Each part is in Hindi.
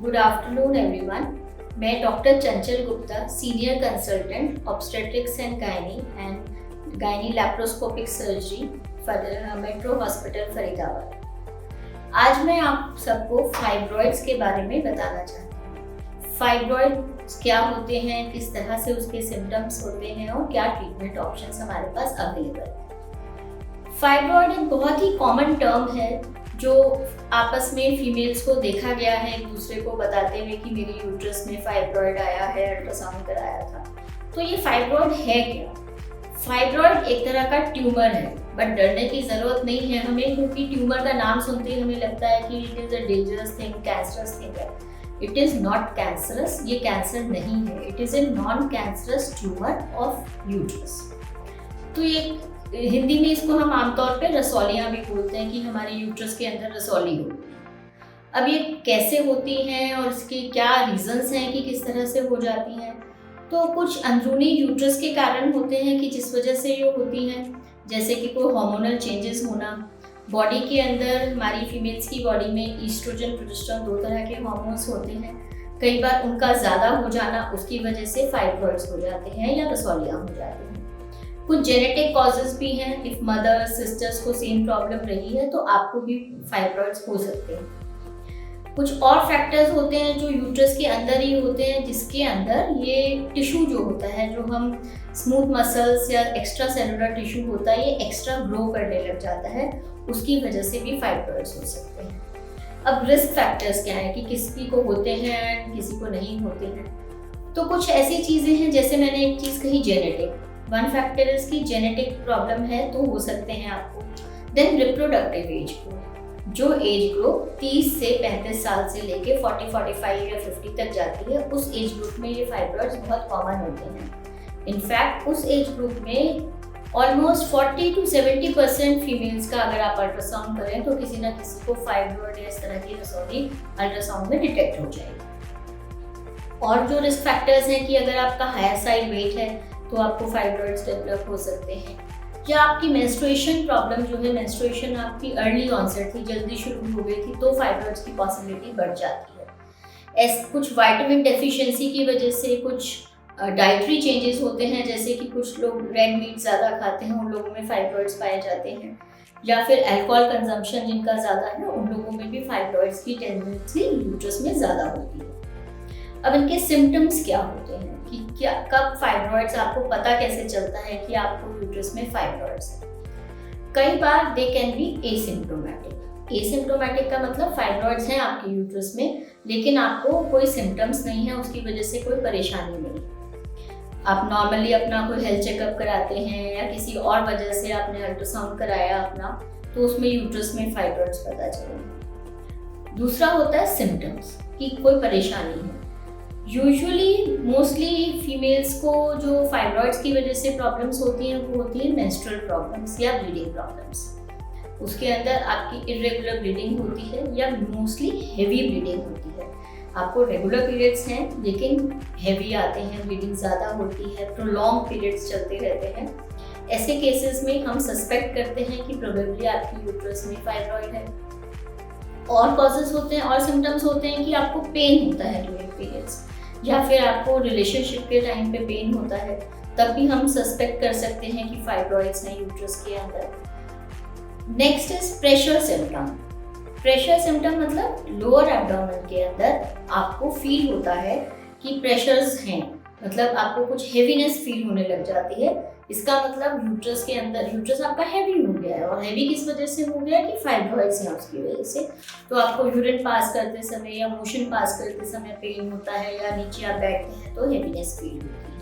Good afternoon everyone. मैं doctor Chanchal Gupta, senior consultant obstetrics and gynae laparoscopic surgery metro hospital Faridabad. आज मैं आप सबको फाइब्रॉइड्स के बारे में बताना चाहती हूँ। फाइब्रॉइड्स क्या होते हैं, किस तरह से उसके सिम्टम्स होते हैं और क्या ट्रीटमेंट ऑप्शंस हमारे पास अवेलेबल है। फाइब्रॉइड एक बहुत ही कॉमन टर्म है जो आपस में फीमेल्स को देखा गया है, एक दूसरे को बताते हुए कि मेरी यूट्रस में फाइब्रॉइड आया है, अल्ट्रासाउंड कराया था। तो ये फाइब्रॉइड है क्या? फाइब्रॉइड एक तरह का ट्यूमर है, बट डरने की जरूरत नहीं है हमें, क्योंकि ट्यूमर का नाम सुनते ही हमें लगता है कि it is a dangerous thing, cancerous thing है। इट इज नॉट कैंसरस, ये कैंसर नहीं है। It is a non cancerous tumour of uterus. तो ये हिंदी में इसको हम आमतौर पे रसौलियाँ भी बोलते हैं कि हमारे यूट्रस के अंदर रसौली हो। अब ये कैसे होती हैं और इसके क्या रीजंस हैं कि किस तरह से हो जाती हैं? तो कुछ अंदरूनी यूट्रस के कारण होते हैं कि जिस वजह से ये होती हैं, जैसे कि कोई हार्मोनल चेंजेस होना। बॉडी के अंदर हमारी फीमेल्स की बॉडी में ईस्ट्रोजन प्रोजेस्टेरोन दो तरह के हार्मोन्स होते हैं। कई बार उनका ज़्यादा हो जाना, उसकी वजह से फाइब्रॉइड्स हो जाते हैं या रसौलियाँ हो जाती हैं। कुछ जेनेटिक कॉजेज भी हैं। इफ मदर सिस्टर्स को सेम प्रॉब्लम रही है तो आपको भी फाइब्रॉइड्स हो सकते हैं। कुछ और फैक्टर्स होते हैं जो यूट्रस के अंदर ही होते हैं, जिसके अंदर ये टिश्यू जो होता है, जो हम स्मूथ मसल्स या एक्स्ट्रा सेलुलर टिश्यू होता है, ये एक्स्ट्रा ग्रो करने लग जाता है, उसकी वजह से भी फाइब्रॉइड्स हो सकते हैं। अब रिस्क फैक्टर्स क्या है कि किसी को होते हैं, किसी को नहीं होते हैं। तो कुछ ऐसी चीज़ें हैं, जैसे मैंने एक चीज़ कही जेनेटिक, वन फैक्टर इसकी जेनेटिक प्रॉब्लम है तो हो सकते हैं आपको। देन रिप्रोडक्टिव एज ग्रुप, जो एज ग्रुप 30 से 35 साल से लेके 40, 45 या 50 तक जाती है, उस एज ग्रुप में ये फाइब्रॉइड्स बहुत कॉमन होते हैं। इनफैक्ट उस एज ग्रुप में ऑलमोस्ट 40 to 70% फीमेल्स का अगर आप अल्ट्रासाउंड करें तो किसी ना किसी को फाइब्रॉइड या इस तरह की रसौली अल्ट्रासाउंड में डिटेक्ट हो जाएगी। और जो रिस्क फैक्टर्स हैं कि अगर आपका हायर साइड वेट है तो आपको फाइब्रॉइड्स डेवलप हो सकते हैं, या आपकी मेंस्ट्रुएशन प्रॉब्लम जो है, मेंस्ट्रुएशन आपकी अर्ली ऑनसेट थी, जल्दी शुरू हो गई थी, तो फाइब्रॉइड्स की पॉसिबिलिटी बढ़ जाती है। कुछ विटामिन डेफिशिएंसी की वजह से, कुछ डाइटरी चेंजेस होते हैं, जैसे कि कुछ लोग रेड मीट ज़्यादा खाते हैं, उन लोगों में फाइब्रॉइड्स पाए जाते हैं, या फिर अल्कोहल कंजम्पशन जिनका ज़्यादा है, उन लोगों में भी फाइब्रॉइड्स की टेंडेंसी यूट्रस में ज़्यादा होती है। अब इनके सिम्टम्स क्या होते हैं कि क्या कब फाइब्रॉइड्स, आपको पता कैसे चलता है कि आपको यूट्रस में फाइब्रॉइड्स है? कई बार they can be asymptomatic. Asymptomatic का मतलब फाइब्रॉइड्स हैं आपके यूट्रस में, लेकिन आपको कोई सिम्टम्स नहीं है, उसकी वजह से कोई परेशानी नहीं। आप नॉर्मली अपना कोई हेल्थ चेकअप कराते हैं या किसी और वजह से आपने अल्ट्रासाउंड कराया अपना, तो उसमें यूट्रस में फाइब्रॉइड्स पता चलेंगे। दूसरा होता है सिम्टम्स कि कोई परेशानी है। यूजुअली मोस्टली फीमेल्स को जो फाइब्रॉइड्स की वजह से प्रॉब्लम्स होती हैं वो होती है मेंस्ट्रुअल प्रॉब्लम्स या ब्लीडिंग प्रॉब्लम्स। उसके अंदर आपकी इरेगुलर ब्लीडिंग होती है या मोस्टली हेवी ब्लीडिंग होती है। आपको रेगुलर पीरियड्स हैं लेकिन हेवी आते हैं, ब्लीडिंग ज़्यादा होती है, प्रोलॉन्ग पीरियड्स चलते रहते हैं। ऐसे केसेस में हम सस्पेक्ट करते हैं कि प्रोबेबली आपकी यूट्रस में फाइब्रॉइड है। और कॉजेज होते हैं और सिम्टम्स होते हैं कि आपको पेन होता है ड्यूरिंग पीरियड्स, या फिर आपको रिलेशनशिप के टाइम पे पेन होता है, तब भी हम सस्पेक्ट कर सकते हैं कि फाइब्रॉइड्स हैं यूट्रस के अंदर। Next is pressure symptom. Pressure symptom मतलब लोअर एब्डोमेन के अंदर आपको फील होता है कि प्रेशर्स हैं, मतलब आपको कुछ हेवीनेस फील होने लग जाती है। इसका मतलब यूट्रस के अंदर, यूट्रस आपका हैवी हो गया है, और हैवी किस वजह से हो गया है कि फाइब्रॉइड्स हैं उसकी वजह से। तो आपको यूरिन पास करते समय या मोशन पास करते समय पेन होता है, या नीचे आप बैठते हैं तो हैवीनेस फील होती है।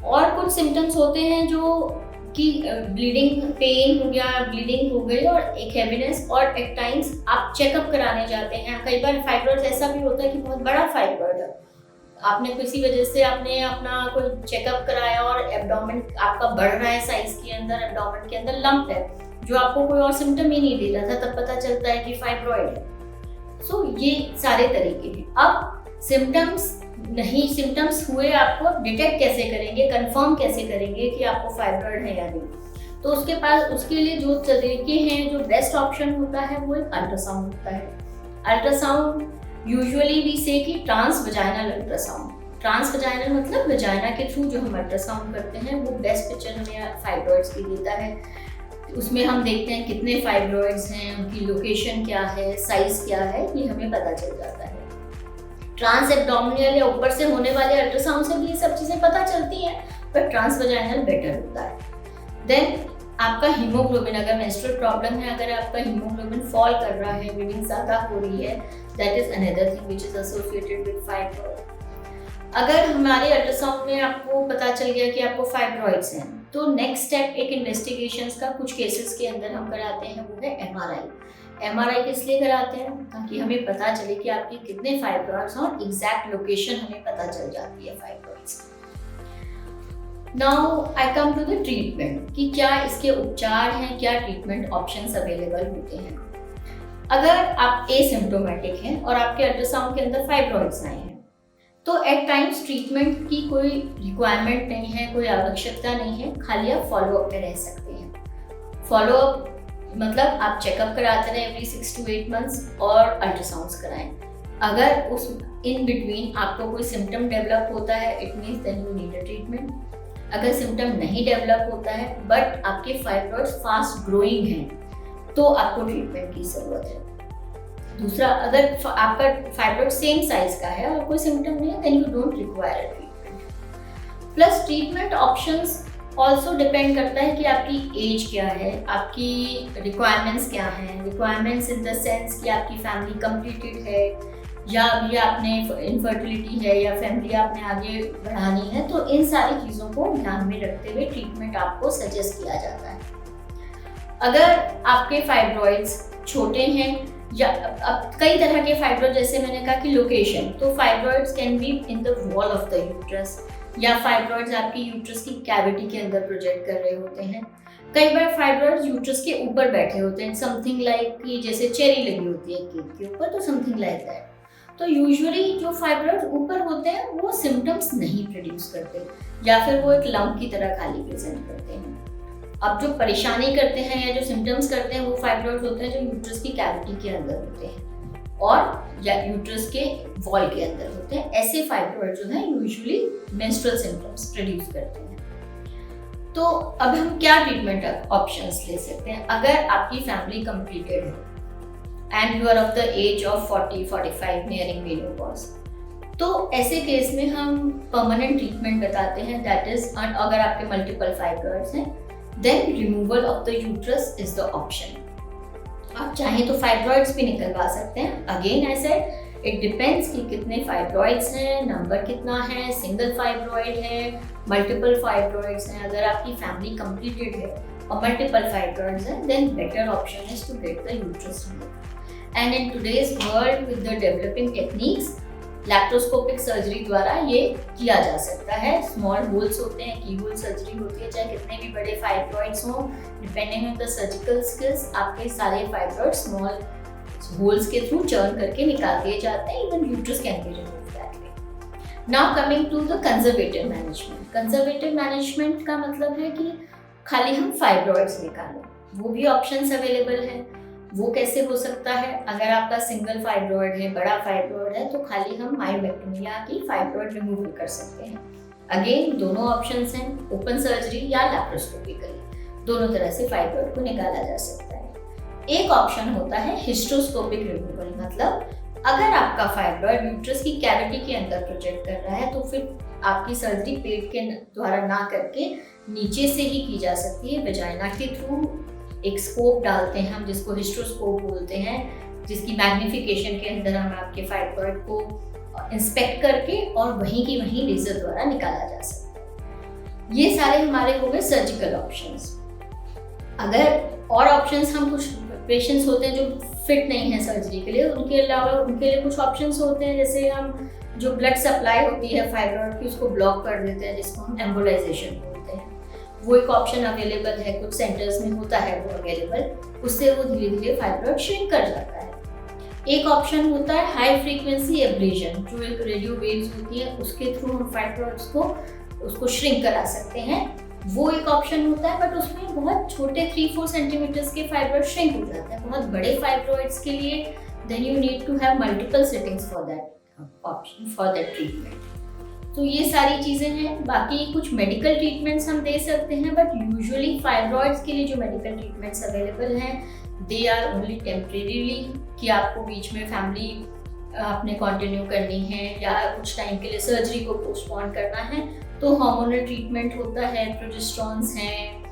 और कुछ सिम्टम्स होते हैं जो कि ब्लीडिंग, पेन हो गया, ब्लीडिंग हो गई और एक हैवीनेस, और एट टाइम्स आप चेकअप कराने जाते हैं। कई बार फाइब्रॉइड ऐसा भी होता है कि बहुत बड़ा फाइब्रॉइड है, आपने किसी वजह से आपने अपना कोई चेकअप कराया और एब्डोमेन आपका बढ़ रहा है साइज के अंदर, एब्डोमेन के अंदर लंप है जो आपको कोई और सिम्टम ही नहीं दे रहा था, तब पता चलता है कि फाइब्रॉइड है। सो ये सारे तरीके हैं। अब सिम्टम्स हुए, आपको डिटेक्ट कैसे करेंगे, कंफर्म कैसे करेंगे कि आपको फाइब्रॉइड है या नहीं? तो उसके लिए जो तरीके हैं, जो बेस्ट ऑप्शन होता है वो एक अल्ट्रासाउंड होता है। अल्ट्रासाउंड यूजुअली वी से कि ट्रांसवजाइनल अल्ट्रासाउंड। ट्रांसवजाइनल मतलब वजाइना के थ्रू जो हम अल्ट्रासाउंड करते हैं वो बेस्ट पिक्चर हमें फाइब्रॉइड्स की देता है। उसमें हम देखते हैं कितने फाइब्रॉइड्स हैं, उनकी लोकेशन क्या है, साइज क्या है, ये हमें पता चल जाता है। ट्रांस एब्डोमिनल या ऊपर से होने वाले अल्ट्रासाउंड से भी ये सब चीज़ें पता चलती हैं, पर ट्रांसवजाइनल बेटर होता है। देन आपका हीमोग्लोबिन, अगर मेंस्ट्रुअल प्रॉब्लम है, अगर आपका हीमोग्लोबिन फॉल कर रहा है, ब्लीडिंग ज़्यादा हो रही है, that is another thing which is associated with fibroid. अगर हमारे अल्ट्रासाउंड में आपको पता चल गया कि आपको फाइब्रॉइड्स हैं, तो नेक्स्ट स्टेप एक इन्वेस्टिगेशंस का कुछ केसेस के अंदर हम कराते हैं, वो है एमआरआई। एमआरआई किस लिए कराते हैं? ताकि हमें पता चले कि आपके कितने फाइब्रॉइड्स हैं और एग्जैक्ट लोकेशन हमें पता चल जाती है fibroids. Now I come to the treatment कि क्या इसके उपचार हैं, क्या ट्रीटमेंट ऑप्शंस अवेलेबल होते हैं। अगर आप एसिम्प्टोमेटिक हैं और आपके अल्ट्रासाउंड के अंदर फाइब्रॉइड्स आए हैं, तो एट टाइम्स ट्रीटमेंट की कोई रिक्वायरमेंट नहीं है, कोई आवश्यकता नहीं है, खाली आप फॉलोअप में रह सकते हैं। फॉलोअप मतलब आप चेकअप कराते रहें एवरी 6 to 8 मंथ्स और अल्ट्रासाउंड्स कराएं। अगर उस इन बिटवीन आपको कोई सिम्टम डेवलप होता है, it means then you need a treatment. अगर सिम्टम नहीं डेवलप होता है बट आपके फाइब्रॉइड्स फास्ट ग्रोइंग हैं, तो आपको ट्रीटमेंट की ज़रूरत है। दूसरा, अगर आपका फाइब्रॉइड सेम साइज का है और कोई सिम्टम नहीं है, then you don't require a treatment. Plus treatment options also depend करता है कि आपकी एज क्या है, आपकी रिक्वायरमेंट्स क्या हैं। रिक्वायरमेंट्स इन द सेंस कि आपकी फैमिली कंप्लीटेड है या अभी आपने इनफर्टिलिटी है या फैमिली आपने आगे बढ़ानी है, तो इन सारी चीज़ों को ध्यान में रखते हुए ट्रीटमेंट आपको सजेस्ट किया जाता है। अगर आपके फाइब्रॉइड्स छोटे हैं या अब कई तरह के फाइब्रॉइड, जैसे मैंने कहा कि लोकेशन, तो fibroids can be in the wall of the uterus, या फाइब्रॉइड्स आपकी यूट्रस की कैविटी के अंदर प्रोजेक्ट कर रहे होते हैं। कई बार फाइब्रॉइड्स यूट्रस के ऊपर बैठे होते हैं, समथिंग लाइक कि जैसे चेरी लगी होती है केक के ऊपर, तो समथिंग लाइक दैट। तो यूजुअली जो फाइब्रॉइड्स ऊपर होते हैं वो सिम्टम्स नहीं प्रोड्यूस करते, या फिर वो एक लंप की तरह खाली प्रेजेंट करते हैं। अब जो परेशानी करते हैं या जो सिम्टम्स करते हैं वो फाइब्रॉइड्स होते हैं जो यूट्रस की कैविटी के अंदर होते हैं और या यूट्रस के वॉल के अंदर होते हैं। ऐसे फाइब्रॉइड जो हैं यूजुअली मेंस्ट्रुअल सिम्टम्स प्रोड्यूस करते हैं। तो अब हम क्या ट्रीटमेंट ऑप्शंस ले सकते हैं? अगर आपकी फैमिली कंप्लीटेड है and you are of the age of 40-45 nearing menopause, तो ऐसे केस में हम परमानेंट ट्रीटमेंट बताते हैं, दैट इज अगर आपके मल्टीपल फाइब्रॉइड्स हैं, then removal of the uterus is the option. आप चाहें तो फाइब्रॉइड्स भी निकलवा सकते हैं। Again I said it depends कि कितने फाइब्रॉइड्स हैं, नंबर कितना है, सिंगल फाइब्रॉइड है, मल्टीपल फाइब्रॉइड्स हैं। अगर आपकी फैमिली कंप्लीटेड है और मल्टीपल फाइब्रॉइड्स हैं, then better option is to get the uterus removed. And in today's world with the developing techniques, laparoscopic surgery द्वारा ये किया जा सकता है। स्मॉल होल्स होते हैं, की होल सर्जरी होती है, चाहे कितने भी बड़े फाइब्रॉइड्स हों, depending on the surgical skills, आपके सारे फाइब्रॉइड स्मॉल होल्स के थ्रू चर्न करके निकाल दिए जाते हैं। Even uterus can be removed that way. Now coming to the conservative management. Conservative management का मतलब है कि खाली हम फाइब्रॉइड्स निकालें, वो भी ऑप्शंस अवेलेबल हैं। वो कैसे हो सकता है? अगर आपका सिंगल फाइब्रॉइड है, बड़ा फाइब्रॉइड है, तो खाली हम मायोमेक्टोमी की फाइब्रॉइड रिमूव कर सकते हैं। अगेन दोनों ऑप्शंस हैं, ओपन सर्जरी या लैप्रोस्कोपिकली, दोनों तरह से फाइब्रॉइड को निकाला जा सकता है। एक ऑप्शन होता है हिस्ट्रोस्कोपिक रिमूवल, मतलब अगर आपका फाइब्रॉइड यूट्रस की कैविटी के अंदर प्रोजेक्ट कर रहा है, तो फिर आपकी सर्जरी पेट के द्वारा ना करके नीचे से ही की जा सकती है। वेजाइना के थ्रू एक स्कोप डालते हैं हम, जिसको हिस्ट्रोस्कोप बोलते हैं, जिसकी मैग्निफिकेशन के अंदर हम आपके फाइब्रॉइड को इंस्पेक्ट करके और वहीं की वहीं लेजर द्वारा निकाला जा सकता है। ये सारे हमारे हो गए सर्जिकल ऑप्शंस। अगर और ऑप्शंस, हम कुछ पेशेंट्स होते हैं जो फिट नहीं है सर्जरी के लिए, उनके अलावा उनके लिए कुछ ऑप्शंस होते हैं, जैसे हम जो ब्लड सप्लाई होती है फाइब्रॉइड की उसको ब्लॉक कर देते हैं, जिसको हम एम्बोलाइजेशन बोलते हैं। वो एक ऑप्शन अवेलेबल है, कुछ सेंटर्स में होता है वो अवेलेबल, उससे वो धीरे धीरे फाइब्रॉइड श्रिंक कर जाता है। एक ऑप्शन होता है हाई फ्रीक्वेंसी एब्लेशन, जो एक रेडियो वेव्स होती है, उसके थ्रू हम फाइब्रॉइड्स को उसको श्रिंक करा सकते हैं। वो एक ऑप्शन होता है, बट उसमें बहुत छोटे 3-4 सेंटीमीटर्स के फाइब्रॉइड श्रिंक हो जाते हैं। बहुत बड़े फाइब्रॉइड्स के लिए then you need to have multiple sittings for that option, for that treatment. तो ये सारी चीज़ें हैं। बाकी कुछ मेडिकल ट्रीटमेंट्स हम दे सकते हैं, बट यूजुअली फाइब्रॉइड्स के लिए जो मेडिकल ट्रीटमेंट्स अवेलेबल हैं दे आर ओनली टेम्परेरीली, कि आपको बीच में फैमिली आपने कंटिन्यू करनी है या कुछ टाइम के लिए सर्जरी को पोस्टपोन करना है, तो हार्मोनल ट्रीटमेंट होता है, प्रोजेस्टेरॉन्स हैं,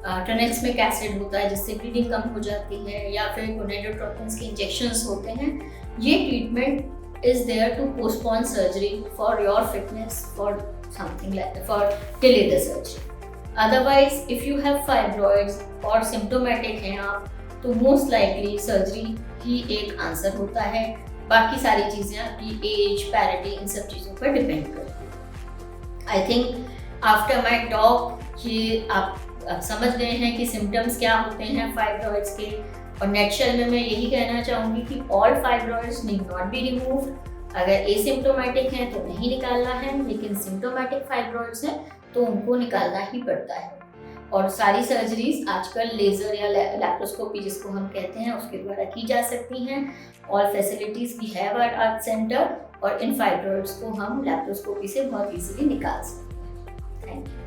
ट्रानेक्समिक एसिड होता है जिससे ब्लीडिंग कम हो जाती है, या फिर गोनेडोट्रोपिन्स के इंजेक्शंस होते हैं। ये treatment is there to postpone surgery for your fitness, for something like for delay the surgery. Otherwise if you have fibroids और सिम्टोमेटिक हैं आप, तो मोस्ट लाइकली सर्जरी ही एक आंसर होता है। बाकी सारी चीज़ें आपकी एज, पैरिटी, इन सब चीज़ों पर डिपेंड करती है। I think after my talk ये आप समझ गए हैं कि सिम्टम्स क्या होते हैं फाइब्रॉइड्स के, और नेटशेल में मैं यही कहना चाहूँगी कि all fibroids need not be removed. अगर एसिम्प्टोमेटिक हैं तो नहीं निकालना है, लेकिन सिम्प्टोमेटिक फाइब्रॉइड्स हैं तो उनको निकालना ही पड़ता है। और सारी सर्जरीज आजकल लेज़र या लैप्रोस्कोपी जिसको हम कहते हैं उसके द्वारा की जा सकती हैं। All facilities we have at our centre, और इन फाइब्रॉइड्स को हम लैप्रोस्कोपी से बहुत इजीली निकाल सकते हैं। Thank you.